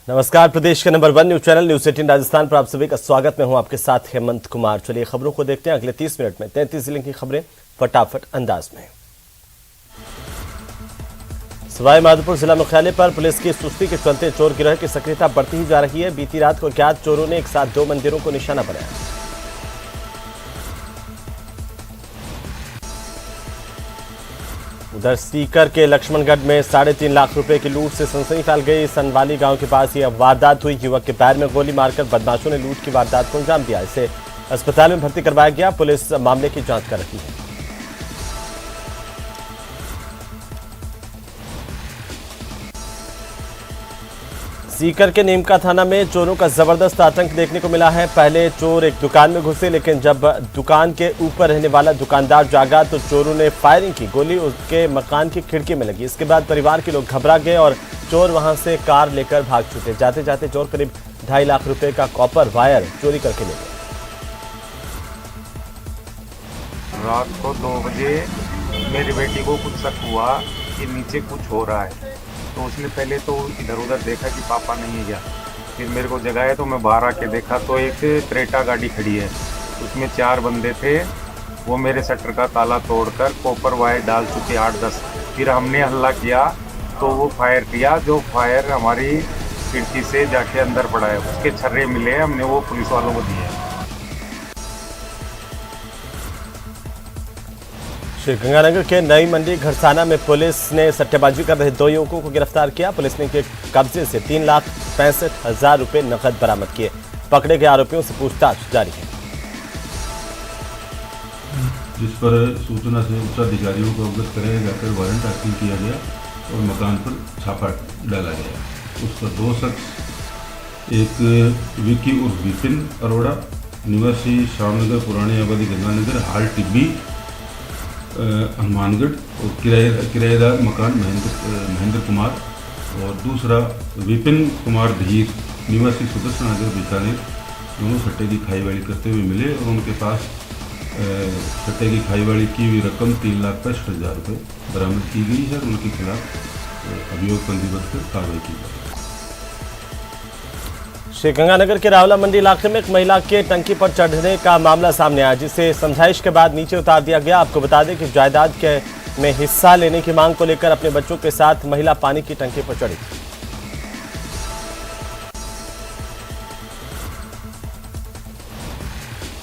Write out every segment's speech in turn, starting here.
नमस्कार, प्रदेश के number 1 news channel news 18 Rajasthan पर आप सभी का स्वागत। मैं हूं आपके साथ हेमंत कुमार। चलिए खबरों को देखते हैं अगले 30 मिनट में। 33 जिले की खबरें फटाफट अंदाज में। सवाई माधोपुर जिला मुख्यालय पर पुलिस की सुस्ती के चलते चोर गिरोह की सक्रियता बढ़ती ही जा रही है। बीती रात को अज्ञात चोरों ने एक साथ 2 मंदिरों को निशाना बनाया। उधर सीकर के लक्ष्मणगढ़ में 3.5 लाख रुपए की लूट से सनसनी फैल गई। सनवाली गांव के पास यह वारदात हुई। युवक के पैर में गोली मारकर बदमाशों ने लूट की वारदात को अंजाम दिया। इसे अस्पताल में भर्ती करवाया गया। पुलिस मामले की जांच कर रही है। सीकर के नीमका थाना में चोरों का जबरदस्त आतंक देखने को मिला है। पहले चोर एक दुकान में घुसे, लेकिन जब दुकान के ऊपर रहने वाला दुकानदार जागा तो चोरों ने फायरिंग की। गोली उसके मकान की खिड़की में लगी। इसके बाद परिवार के लोग घबरा गए और चोर वहां से कार लेकर भाग छूटे। जाते जाते चोर करीब 2.5 लाख रुपए का कॉपर वायर चोरी करके ले गए। रात को 2 बजे मेरी बेटी को कुछ शक हुआ कि नीचे कुछ हो रहा है, तो उसने पहले तो इधर उधर देखा कि पापा नहीं है क्या। फिर मेरे को जगाया तो मैं बाहर आके देखा तो एक क्रेटा गाड़ी खड़ी है, उसमें 4 बंदे थे। वो मेरे शटर का ताला तोड़कर कॉपर वायर डाल चुके 8-10। फिर हमने हल्ला किया तो वो फायर किया। जो फायर हमारी खिड़की से जाके अंदर पड़ा है, उसके छर्रे मिले, हमने वो पुलिस वालों को दिए। श्रीगंगानगर के नई मंडी घरसाना में पुलिस ने सट्टेबाजी कर रहे 2 युवकों को गिरफ्तार किया। पुलिस ने कब्जे से 3,65,000 रुपए नकद बरामद किए। पकड़े गए आरोपियों से पूछताछ जारी है। जिस पर सूचना से उच्चाधिकारियों को अवगत कराया जाकर वारंट हासिल किया गया और मकान पर छापा डाला गया। उस पर 2 शख्स, एक विकी उर्फ विपिन अरोड़ा निवासी श्यामनगर पुरानी आबादी गंगानगर हाल टिब्बी हनुमानगढ़ और किराएदार मकान महेंद्र कुमार, और दूसरा विपिन कुमार धीर निवासी सुदर्शन नगर बीकानेर, दोनों सट्टे की खाईवाड़ी करते हुए मिले और उनके पास सट्टे की खाईवाड़ी की हुई रकम 3,65,000 रुपये बरामद की गई है और उनके खिलाफ अभियोग पंजीबद्ध कर कार्रवाई की गई। श्रीगंगानगर के रावला मंडी इलाके में एक महिला के टंकी पर चढ़ने का मामला सामने आया, जिसे समझाइश के बाद नीचे उतार दिया गया। आपको बता दें कि जायदाद के में हिस्सा लेने की मांग को लेकर अपने बच्चों के साथ महिला पानी की टंकी पर चढ़ी।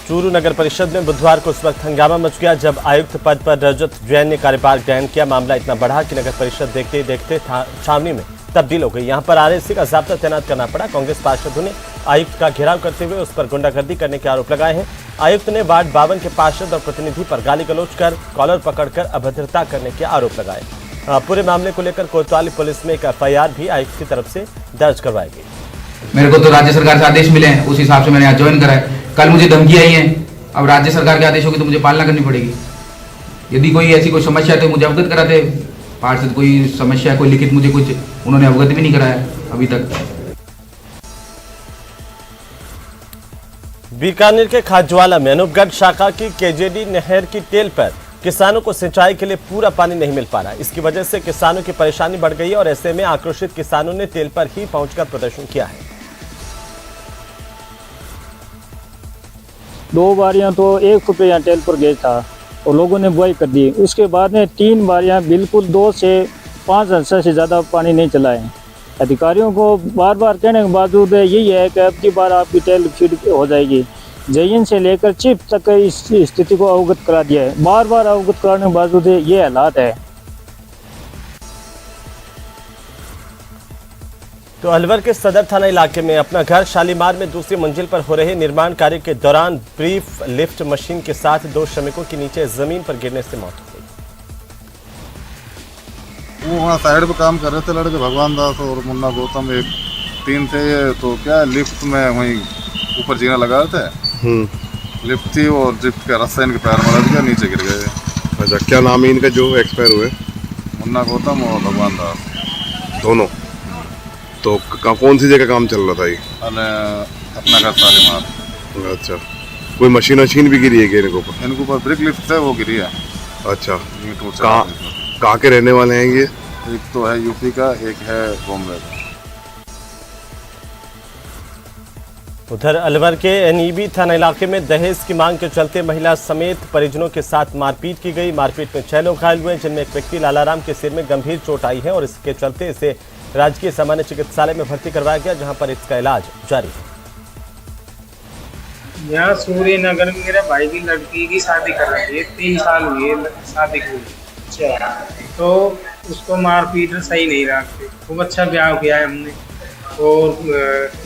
चूरू नगर परिषद में बुधवार को उस वक्त हंगामा मच गया जब आयुक्त पद पर रजत जैन ने कार्यभार ग्रहण किया। मामला इतना बढ़ा कि नगर परिषद देखते ही देखते छावनी में तब्दील हो गई। यहां पर आरएसी का जाब्ता तैनात करना पड़ा। कांग्रेस पार्षदों ने आयुक्त का घेराव करते हुए उस पर गुंडागर्दी करने के आरोप लगाए हैं। आयुक्त ने वार्ड 52 के पार्षद और प्रतिनिधि पर गाली गलौज कर कॉलर पकड़कर अभद्रता करने के आरोप लगाए। पूरे मामले को लेकर कोतवाली पुलिस में एक एफआईआर भी आयुक्त की तरफ से दर्ज करवाई गई। मेरे को तो राज्य सरकार से आदेश मिले हैं, उस हिसाब से मैंने यहाँ ज्वाइन करा है। कल मुझे धमकी आई है, अब राज्य सरकार के आदेश होगी तो मुझे पालना करनी पड़ेगी। यदि कोई ऐसी कोई समस्या है तो मुझे अवगत कराते। पार्षद कोई समस्या, कोई लिखित मुझे कुछ उन्होंने अवगत भी नहीं कराया अभी तक। बीकानेर के खाजवाला में अनूपगढ़ शाखा की केजेडी नहर की टेल पर किसानों को सिंचाई के लिए पूरा पानी नहीं मिल पा रहा। इसकी वजह से किसानों की परेशानी बढ़ गई है और ऐसे में आक्रोशित किसानों ने टेल पर ही पहुंचकर प्रदर्शन किया है। 2 बारियां तो 1 फुट यहाँ टेल पर गया था और लोगों ने बुआई कर दी। उसके बाद में 3 बारियां बिल्कुल 2 से 5 हिस्से से ज़्यादा पानी नहीं चला है। अधिकारियों को बार बार कहने के बावजूद यही है कि अब की बार आपकी टेल फीड हो जाएगी। जयन से लेकर चीफ तक इस स्थिति को अवगत करा दिया है। बार बार अवगत कराने के बावजूद ये हालात है। तो अलवर के सदर थाना इलाके में अपना घर शालीमार में दूसरी मंजिल पर हो रहे निर्माण कार्य के दौरान ब्रीफ लिफ्ट मशीन के साथ 2 श्रमिकों की नीचे जमीन पर गिरने से मौत हो गई। वो वहाँ साइड पे काम कर रहे थे लड़के, भगवान दास और मुन्ना गौतम, एक 3 थे। ये तो क्या लिफ्ट में वहीं ऊपर जीना लगा रहे थे। लिफ्ट थी और लिफ्ट का रस्सा इनके पैर में लग गया, नीचे गिर गए। अच्छा, क्या नाम है इनका जो एक्सपायर हुए? मुन्ना गौतम और भगवान दास दोनों। तो कौन सी जगह काम चल रहा था ये? अपना घर शालीमार। अच्छा, कोई मशीन भी गिरी है क्या इनके ऊपर? इनके ऊपर ब्रिक लिफ्ट है, वो गिरी है। अच्छा, कहाँ के रहने वाले हैं ये? एक तो है यूपी का, एक है बॉम्बे का। उधर अलवर के एनईबी थाना इलाके में दहेज की मांग के चलते महिला समेत परिजनों के साथ मारपीट की गई। मारपीट में 6 लोग घायल हुए, जिनमें एक व्यक्ति लालाराम के सिर में गंभीर चोट आई है और इसके चलते इसे राजकीय सामान्य चिकित्सालय में भर्ती करवाया गया, जहां पर इसका इलाज जारी है। यहाँ सूर्य नगर में मेरे भाई की लड़की की शादी कर रही है, 3 साल हुए शादी को। अच्छा, तो उसको मारपीट सही नहीं रखते। खूब अच्छा ब्याह किया है हमने और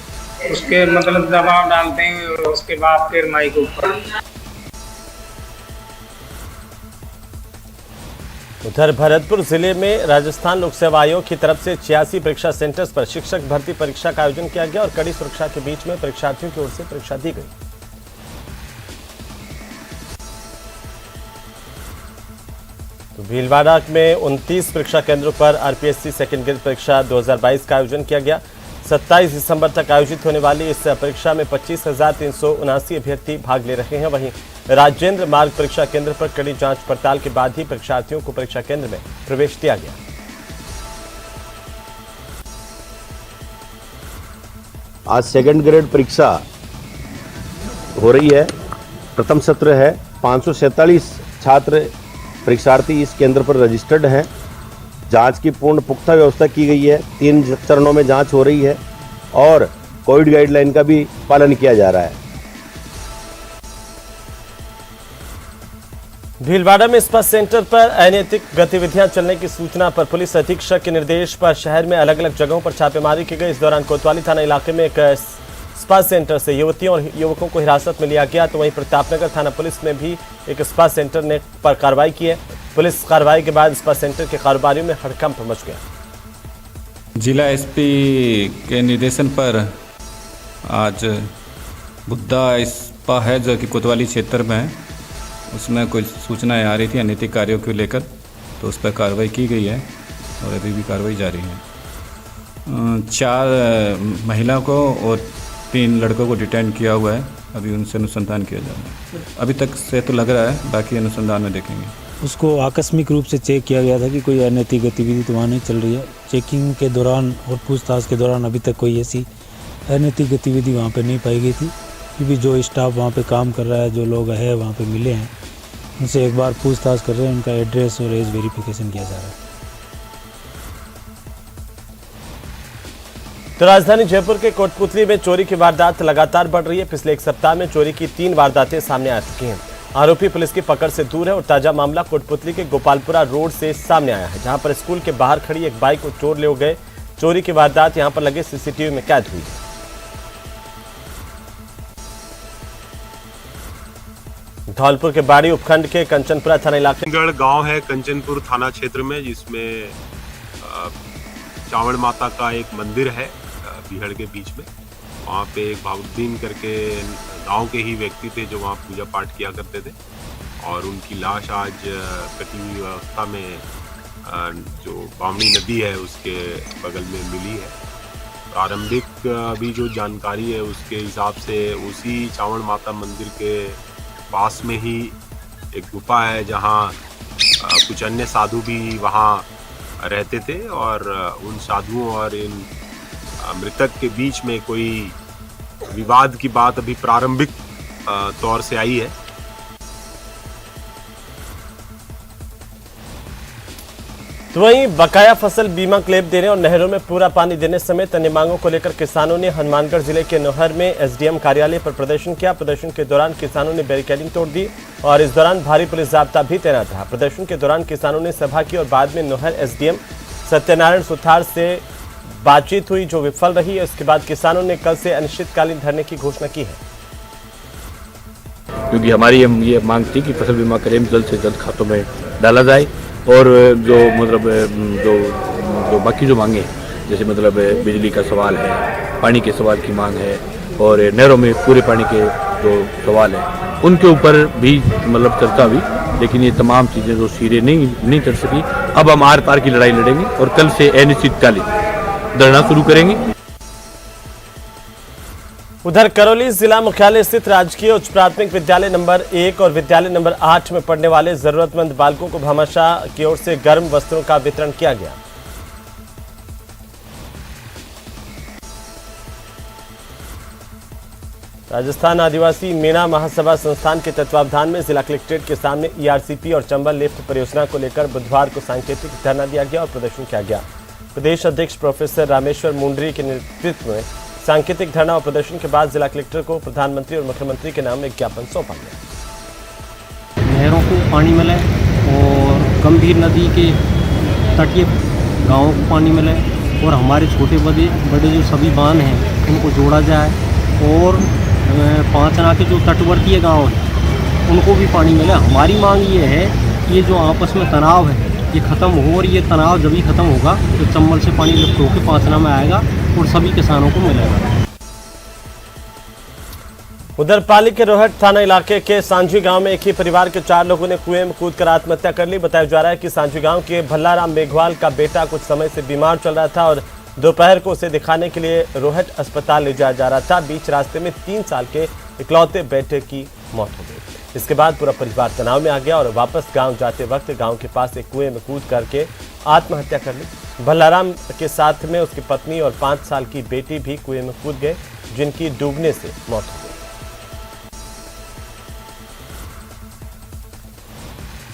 उसके मतलब दबाव डालते हैं उसके बाप के माई के ऊपर। उधर भरतपुर जिले में राजस्थान लोक सेवा आयोग की तरफ से 86 परीक्षा सेंटर्स पर शिक्षक भर्ती परीक्षा का आयोजन किया गया और कड़ी सुरक्षा के बीच में परीक्षार्थियों की ओर से परीक्षा दी गई। तो भीलवाड़ा में 29 परीक्षा केंद्रों पर आरपीएससी सेकेंड ग्रेड परीक्षा 2022 का आयोजन किया गया। 27 दिसंबर तक आयोजित होने वाली इस परीक्षा में 25,379 अभ्यर्थी भाग ले रहे हैं। वहीं राजेंद्र मार्ग परीक्षा केंद्र पर कड़ी जांच पड़ताल के बाद ही परीक्षार्थियों को परीक्षा केंद्र में प्रवेश दिया गया। आज सेकंड ग्रेड परीक्षा हो रही है। प्रथम सत्र है। 547 छात्र परीक्षार्थी इस केंद्र पर रजिस्टर्ड हैं। जांच की पूर्ण पुख्ता व्यवस्था की गई है। 3 चरणों में जांच हो रही है और कोविड गाइडलाइन का भी पालन किया जा रहा है। भीलवाड़ा में स्पा सेंटर पर अनैतिक गतिविधियां चलने की सूचना पर पुलिस अधीक्षक के निर्देश पर शहर में अलग अलग जगहों पर छापेमारी की गई। इस दौरान कोतवाली थाना इलाके में एक स्पा सेंटर से युवतियों और युवकों को हिरासत में लिया गया। तो वहीं प्रतापनगर थाना पुलिस ने भी एक स्पा सेंटर ने पर कार्रवाई की है। पुलिस कार्रवाई के बाद स्पा सेंटर के कारोबारियों में हड़कंप मच गया। जिला एसपी के निर्देशन पर आज बुद्धा स्पा है जो कि कोतवाली क्षेत्र में है, उसमें कुछ सूचनाएं आ रही थी अनैतिक कार्यों को लेकर, तो उस पर कार्रवाई की गई है और अभी भी कार्रवाई जारी है। 4 महिला को और 3 लड़कों को डिटेन किया हुआ है। अभी उनसे अनुसंधान किया जा रहा है। अभी तक से तो लग रहा है, बाकी अनुसंधान में देखेंगे। उसको आकस्मिक रूप से चेक किया गया था कि कोई अनैतिक गतिविधि तो वहाँ नहीं चल रही है। चेकिंग के दौरान और पूछताछ के दौरान अभी तक कोई ऐसी अनैतिक गतिविधि वहाँ पे नहीं पाई गई थी, क्योंकि जो स्टाफ वहाँ पे काम कर रहा है, जो लोग हैं वहाँ पे मिले हैं, उनसे एक बार पूछताछ कर रहे हैं। उनका एड्रेस और एज वेरिफिकेशन किया जा रहा है। तो राजधानी जयपुर के कोटपुतली में चोरी की वारदात लगातार बढ़ रही है। पिछले 1 सप्ताह में चोरी की 3 वारदातें सामने आ चुकी हैं। आरोपी पुलिस की पकड़ से दूर है और ताजा मामला कोटपुतली के गोपालपुरा रोड से सामने आया है, जहां पर स्कूल के बाहर खड़ी एक बाइक को चोर ले गए। चोरी की वारदात यहां पर लगे सीसीटीवी में कैद हुई है। धौलपुर के बाड़ी उपखंड के कंचनपुरा थाना इलाके गांव है कंचनपुर थाना क्षेत्र में, जिसमें चावड़ माता का एक मंदिर है बिहड़ के बीच में। वहाँ पे एक भावुद्दीन करके गांव के ही व्यक्ति थे जो वहाँ पूजा पाठ किया करते थे और उनकी लाश आज कटी हुई अवस्था में जो बामनी नदी है उसके बगल में मिली है। प्रारंभिक अभी जो जानकारी है उसके हिसाब से उसी चावड़ माता मंदिर के पास में ही एक गुफा है जहाँ कुछ अन्य साधु भी वहाँ रहते थे और उन साधुओं और इन मृतक के बीच में कोई विवाद की बात अभी प्रारंभिक तौर से आई है। तो वहीं बकाया फसल बीमा क्लेम देने और नहरों में पूरा पानी देने समेत अन्य मांगों को लेकर किसानों ने हनुमानगढ़ जिले के नोहर में एसडीएम कार्यालय पर प्रदर्शन किया। प्रदर्शन के दौरान किसानों ने बैरिकेडिंग तोड़ दी और इस दौरान भारी पुलिस जाब्ता भी तैनात रहा। प्रदर्शन के दौरान किसानों ने सभा की और बाद में नोहर एसडीएम सत्यनारायण सुथार से बातचीत हुई, जो विफल रही। इसके बाद किसानों ने कल से अनिश्चितकालीन धरने की घोषणा की है, क्योंकि हमारी ये मांग थी कि फसल बीमा क्लेम जल्द से जल्द खातों में डाला जाए और जो मतलब जो बाकी जो मांगे हैं, जैसे मतलब बिजली का सवाल है, पानी के सवाल की मांग है और नहरों में पूरे पानी के जो सवाल है उनके ऊपर भी मतलब चर्चा हुई, लेकिन ये तमाम चीज़ें जो सिरे नहीं चढ़ सकी। अब हम आर पार की लड़ाई लड़ेंगे और कल से अनिश्चितकालीन धरना शुरू करेंगे। उधर करौली जिला मुख्यालय स्थित राजकीय उच्च प्राथमिक विद्यालय नंबर 1 और विद्यालय नंबर 8 में पढ़ने वाले जरूरतमंद बालकों को भामाशाह की ओर से गर्म वस्त्रों का वितरण किया गया। राजस्थान आदिवासी मीणा महासभा संस्थान के तत्वावधान में जिला कलेक्ट्रेट के सामने ईआरसीपी और चंबल लिफ्ट परियोजना को लेकर बुधवार को सांकेतिक धरना दिया गया और प्रदर्शन किया गया। प्रदेश अध्यक्ष प्रोफेसर रामेश्वर मुंडरी के नेतृत्व में सांकेतिक धरना और प्रदर्शन के बाद जिला कलेक्टर को प्रधानमंत्री और मुख्यमंत्री के नाम एक ज्ञापन सौंपा गया। नहरों को पानी मिले और गंभीर नदी के तटीय गांवों को पानी मिले और हमारे छोटे बड़े जो सभी बांध हैं उनको जोड़ा जाए और पांचना के जो तटवर्तीय गांव हैं उनको भी पानी मिले। हमारी मांग ये है कि ये जो आपस में तनाव है ये ख़त्म हो और ये तनाव जब ही ख़त्म होगा तो चंबल से पानी लिफ्ट होकर पांचना में आएगा और सभी किसानों को मिलेगा। उधर पाली के रोहट थाना इलाके के सांझी गांव में एक ही परिवार के 4 लोगों ने कुएं में कूदकर आत्महत्या कर ली। बताया जा रहा है कि सांझी गांव के भल्लाराम मेघवाल का बेटा कुछ समय से बीमार चल रहा था और दोपहर को उसे दिखाने के लिए रोहट अस्पताल ले जाया जा रहा था। बीच रास्ते में 3 साल के इकलौते बेटे की मौत हो गई। इसके बाद पूरा परिवार तनाव में आ गया और वापस गांव जाते वक्त गांव के पास एक कुएं में कूद करके आत्महत्या कर ली। भल्लाराम के साथ में उसकी पत्नी और 5 साल की बेटी भी कुएं में कूद गए, जिनकी डूबने से मौत हो गई।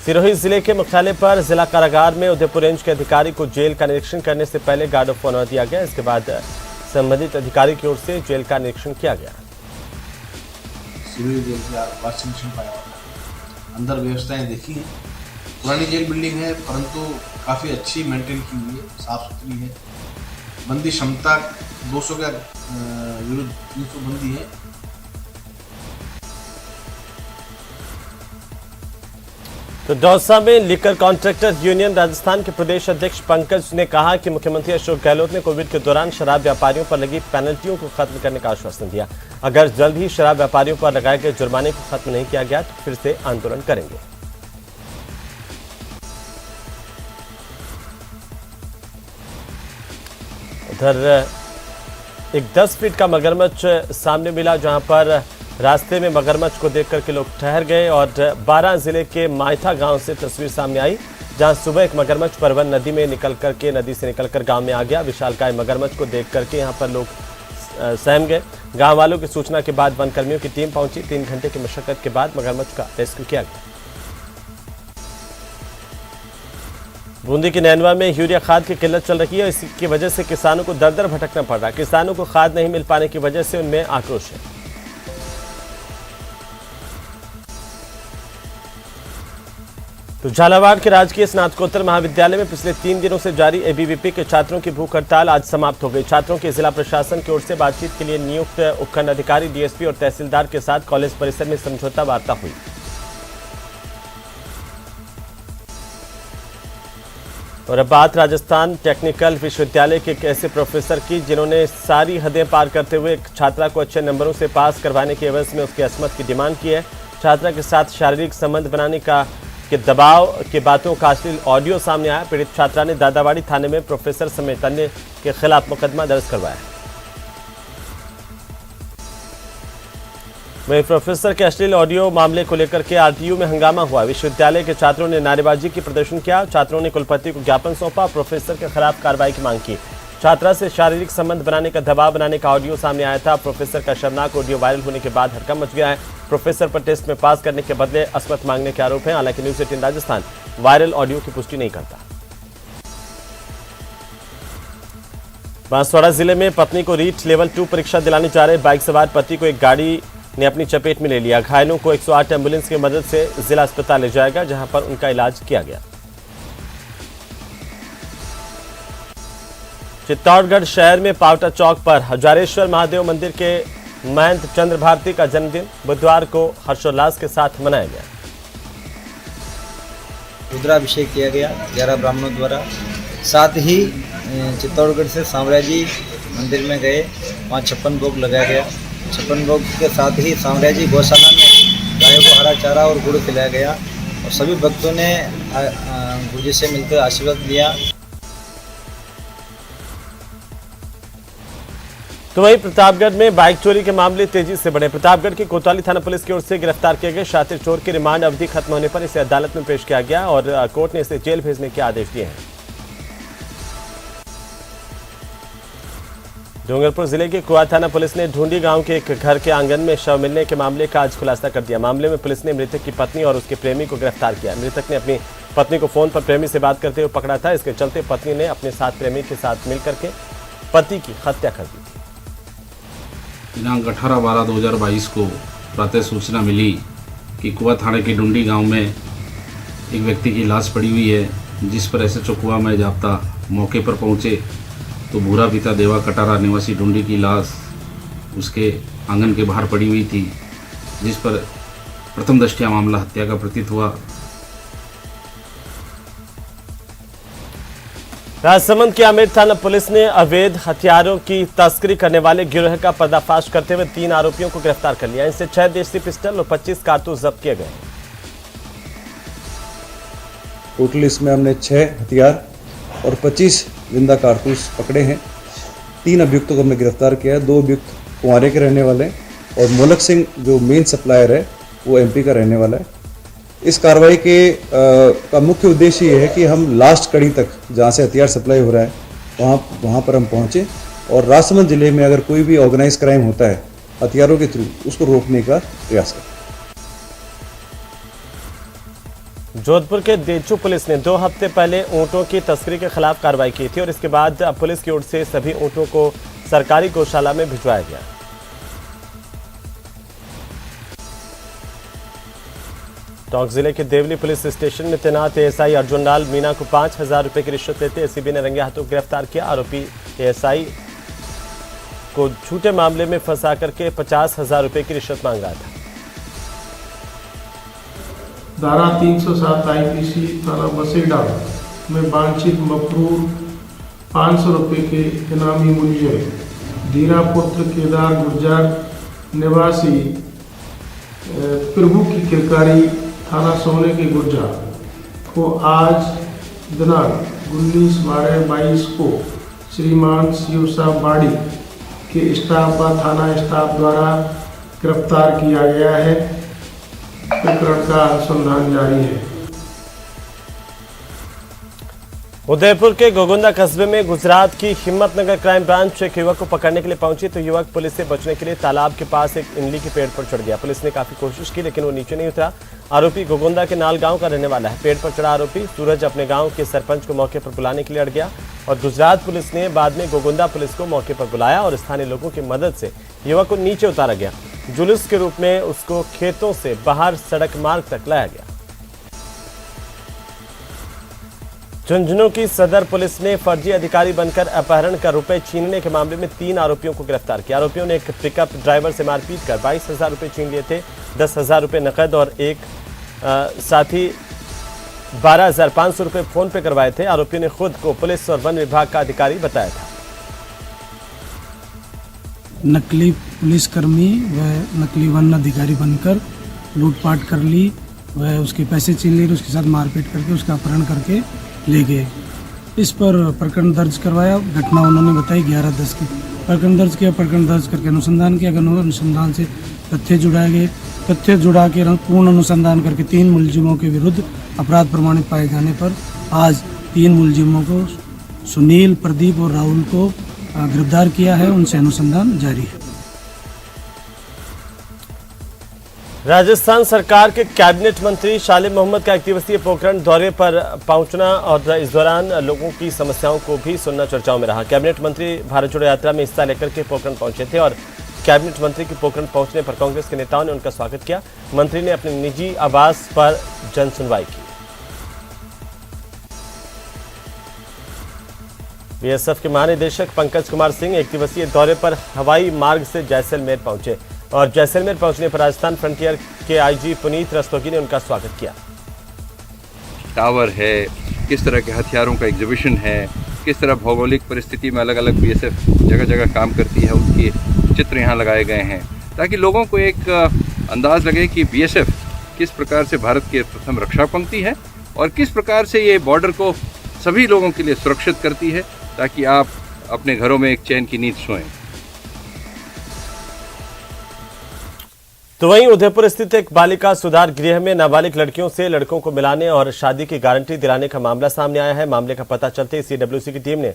सिरोही जिले के मुख्यालय पर जिला कारागार में उदयपुर रेंज के अधिकारी को जेल का निरीक्षण करने से पहले गार्ड ऑफ ऑनर दिया गया। इसके बाद संबंधित अधिकारी की ओर से जेल का निरीक्षण किया गया। सिरोही जेल का वास्तु निरीक्षण पाया, अंदर व्यवस्थाएं देखी। पुरानी जेल बिल्डिंग है परंतु काफ़ी अच्छी मेंटेन की हुई है, साफ सुथरी है। बंदी क्षमता 200 के विरुद्ध 300 बंदी है। तो दौसा में लिकर कॉन्ट्रैक्टर यूनियन राजस्थान के प्रदेश अध्यक्ष पंकज ने कहा कि मुख्यमंत्री अशोक गहलोत ने कोविड के दौरान शराब व्यापारियों पर लगी पेनल्टियों को खत्म करने का आश्वासन दिया। अगर जल्द ही शराब व्यापारियों पर लगाए गए जुर्माने को खत्म नहीं किया गया तो फिर से आंदोलन करेंगे। उधर एक 10 फीट का मगरमच्छ सामने मिला, जहां पर रास्ते में मगरमच्छ को देख करके लोग ठहर गए और 12 जिले के मायथा गांव से तस्वीर सामने आई, जहां सुबह एक मगरमच्छ परवन नदी से निकलकर गांव में आ गया। विशालकाय मगरमच्छ को देख करके यहां पर लोग सहम गए। गांव वालों की सूचना के बाद वन कर्मियों की टीम पहुंची। 3 घंटे की मशक्कत के बाद मगरमच्छ का रेस्क्यू किया गया। बूंदी के नैनवा में यूरिया खाद की किल्लत चल रही है। इसकी वजह से किसानों को दर दर भटकना पड़ रहा है। किसानों को खाद नहीं मिल पाने की वजह से उनमें आक्रोश है। तो झालावाड़ के राजकीय स्नातकोत्तर महाविद्यालय में पिछले 3 दिनों से जारी एबीवीपी के छात्रों की भूख हड़ताल आज समाप्त हो गई। छात्रों के जिला प्रशासन की ओर से बातचीत के लिए नियुक्त उपखंड अधिकारी, डीएसपी और तहसीलदार के साथ कॉलेज परिसर में समझौता वार्ता हुई। और अब बात राजस्थान टेक्निकल विश्वविद्यालय के एक ऐसे प्रोफेसर की जिन्होंने सारी हदें पार करते हुए एक छात्रा को अच्छे नंबरों से पास करवाने के एवज में उसकी असमत की डिमांड की है। छात्रा के साथ शारीरिक संबंध बनाने के दबाव के बातों का अश्लील ऑडियो सामने आया। पीड़ित छात्रा ने दादावाड़ी थाने में प्रोफेसर समेत अन्य के खिलाफ मुकदमा दर्ज करवाया। वहीं प्रोफेसर के अश्लील ऑडियो मामले को लेकर के आरटीयू में हंगामा हुआ। विश्वविद्यालय के छात्रों ने नारेबाजी की प्रदर्शन किया। छात्रों ने कुलपति को ज्ञापन सौंपा, प्रोफेसर के खिलाफ कार्रवाई की मांग की। छात्रा से शारीरिक संबंध बनाने का दबाव बनाने का ऑडियो सामने आया था। प्रोफेसर का शर्मनाक ऑडियो वायरल होने के बाद हड़कंप मच गया है। प्रोफेसर पर टेस्ट में पास करने के बदले असमत मांगने के आरोप हैं। हालांकि न्यूज 18 राजस्थान वायरल ऑडियो की पुष्टि नहीं करता। बांसवाड़ा जिले में पत्नी को रीट लेवल 2 परीक्षा दिलाने जा रहे बाइक सवार पति को एक गाड़ी ने अपनी चपेट में ले लिया। घायलों को 108 एम्बुलेंस की मदद से जिला अस्पताल ले जाया गया, जहां पर उनका इलाज किया गया। चित्तौड़गढ़ शहर में पावटा चौक पर हजारेश्वर महादेव मंदिर के महंत चंद्र भारती का जन्मदिन बुधवार को हर्षोल्लास के साथ मनाया गया। रुद्राभिषेक किया गया 11 ब्राह्मणों द्वारा। साथ ही चित्तौड़गढ़ से सांवराजी मंदिर में गए, वहाँ 56 भोग लगाया गया। 56 भोग के साथ ही सांवराजी गौशाला में गायों को हरा चारा और गुड़ खिलाया गया और सभी भक्तों ने गुरुजी से मिलकर आशीर्वाद लिया। तो वहीं प्रतापगढ़ में बाइक चोरी के मामले तेजी से बढ़े। प्रतापगढ़ की कोतवाली थाना पुलिस की ओर से गिरफ्तार किए गए शातिर चोर की रिमांड अवधि खत्म होने पर इसे अदालत में पेश किया गया और कोर्ट ने इसे जेल भेजने के आदेश दिए हैं। डूंगरपुर जिले के कुआ थाना पुलिस ने ढूंढी गांव के एक घर के आंगन में शव मिलने के मामले का आज खुलासा कर दिया। मामले में पुलिस ने मृतक की पत्नी और उसके प्रेमी को गिरफ्तार किया। मृतक ने अपनी पत्नी को फोन पर प्रेमी से बात करते हुए पकड़ा था। इसके चलते पत्नी ने अपने साथ प्रेमी के साथ मिलकर के पति की हत्या कर दी थी। दिनांक 18/12/2022 को प्रातः सूचना मिली कि कुआ थाने के डुंडी गांव में एक व्यक्ति की लाश पड़ी हुई है, जिस पर SHO कुआ में जाप्ता मौके पर पहुंचे तो भूरा पिता देवा कटारा निवासी डुंडी की लाश उसके आंगन के बाहर पड़ी हुई थी, जिस पर प्रथम दृष्टया मामला हत्या का प्रतीत हुआ। राजसमंद की आमेर थाना पुलिस ने अवैध हथियारों की तस्करी करने वाले गिरोह का पर्दाफाश करते हुए 3 आरोपियों को गिरफ्तार कर लिया। इनसे 6 देसी पिस्टल और 25 कारतूस जब्त किए गए। टोटल इसमें हमने 6 हथियार और 25 जिंदा कारतूस पकड़े हैं। 3 अभियुक्तों को हमने गिरफ्तार किया है। 2 अभियुक्त कुंवारे के रहने वाले हैं और मोलक सिंह जो मेन सप्लायर है वो MP का रहने वाला है। इस कार्रवाई के का मुख्य उद्देश्य ये है कि हम लास्ट कड़ी तक जहाँ से हथियार सप्लाई हो रहा है वहाँ पर हम पहुँचे और राजसमंद जिले में अगर कोई भी ऑर्गेनाइज क्राइम होता है हथियारों के थ्रू उसको रोकने का प्रयास करें। जोधपुर के देचू पुलिस ने 2 हफ्ते पहले ऊंटों की तस्करी के खिलाफ कार्रवाई की थी और इसके बाद पुलिस की ओर से सभी ऊंटों को सरकारी गौशाला में भिजवाया गया। टोंक जिले के देवली पुलिस स्टेशन में तैनात ASI अर्जुन लाल मीना को 5000 रुपए की रिश्वत लेते SCB ने रंगे हाथों गिरफ्तार किया। आरोपी ASI को झूठे मामले में फंसा करके 50,000 रुपए की रिश्वत मांग रहा था। धारा 307 IPC थाना बसेडा में वांछित मफरूर 500 रुपये के इनामी मुलजिम धीरा पुत्र केदार गुर्जर निवासी प्रभु की किरकारी थाना सोने के गुर्जर को आज दिनांक 19/12/22 को श्रीमान शिव साहब बाड़ी के स्टाफ व थाना स्टाफ द्वारा गिरफ्तार किया गया है। प्रकरण का अनुसंधान जारी है। उदयपुर के गोगुंदा कस्बे में गुजरात की हिम्मतनगर क्राइम ब्रांच एक युवक को पकड़ने के लिए पहुंची तो युवक पुलिस से बचने के लिए तालाब के पास एक इमली के पेड़ पर चढ़ गया। पुलिस ने काफी कोशिश की लेकिन वो नीचे नहीं उतरा। आरोपी गोगुंदा के नाल गांव का रहने वाला है। पेड़ पर चढ़ा आरोपी सूरज अपने गांव के सरपंच को मौके पर बुलाने के लिए अड़ गया और गुजरात पुलिस ने बाद में गोगुंदा पुलिस को मौके पर बुलाया और स्थानीय लोगों की मदद से युवक को नीचे उतारा गया। जुलूस के रूप में उसको खेतों से बाहर सड़क मार्ग तक लाया गया। झुंझुनू की सदर पुलिस ने फर्जी अधिकारी बनकर अपहरण कर रुपए छीनने के मामले में 3 आरोपियों को गिरफ्तार किया। आरोपियों ने एक पिकअप ड्राइवर से मारपीट कर 22,000 रुपए छीन लिए थे। 10,000 रुपए नकद और साथ ही 12,500 रुपए फोन पे करवाए थे। आरोपियों ने खुद को पुलिस और वन विभाग का अधिकारी बताया था। नकली पुलिसकर्मी व नकली वन अधिकारी बनकर लूटपाट कर ली, वह उसके पैसे छीन लिए, उसके साथ मारपीट करके उसका अपहरण करके ले गए। इस पर प्रकरण दर्ज करवाया। घटना उन्होंने बताई 11/10 की। प्रकरण दर्ज किया। प्रकरण दर्ज करके अनुसंधान किया। अनुसंधान से तथ्य जुड़ाए गए। तथ्य जुड़ा के पूर्ण अनुसंधान करके 3 मुलजिमों के विरुद्ध अपराध प्रमाणित पाए जाने पर आज 3 मुलजिमों को सुनील, प्रदीप और राहुल को गिरफ्तार किया है। उनसे अनुसंधान जारी है। राजस्थान सरकार के कैबिनेट मंत्री शालिम मोहम्मद का 1 दिवसीय पोखरण दौरे पर पहुंचना और इस दौरान लोगों की समस्याओं को भी सुनना चर्चाओं में रहा। कैबिनेट मंत्री भारत जोड़ो यात्रा में हिस्सा लेकर के पोखरण पहुंचे थे और कैबिनेट मंत्री के पोखरण पहुंचने पर कांग्रेस के नेताओं ने उनका स्वागत किया। मंत्री ने अपने निजी आवास पर जन सुनवाई की। BSF के महानिदेशक पंकज कुमार सिंह 1 दिवसीय दौरे पर हवाई मार्ग से जैसलमेर पहुंचे और जैसलमेर पहुंचने पर राजस्थान फ्रंटियर के IG पुनीत रस्तोगी ने उनका स्वागत किया। टावर है, किस तरह के हथियारों का एग्जीबिशन है, किस तरह भौगोलिक परिस्थिति में अलग अलग BSF जगह जगह काम करती है, उसके चित्र यहाँ लगाए गए हैं ताकि लोगों को एक अंदाज़ लगे कि BSF किस प्रकार से भारत की प्रथम रक्षा पंक्ति है और किस प्रकार से ये बॉर्डर को सभी लोगों के लिए सुरक्षित करती है ताकि आप अपने घरों में एक चैन की नींद सोएं। तो वहीं उदयपुर स्थित एक बालिका सुधार गृह में नाबालिग लड़कियों से लड़कों को मिलाने और शादी की गारंटी दिलाने का मामला सामने आया है। मामले का पता चलते ही CWC की टीम ने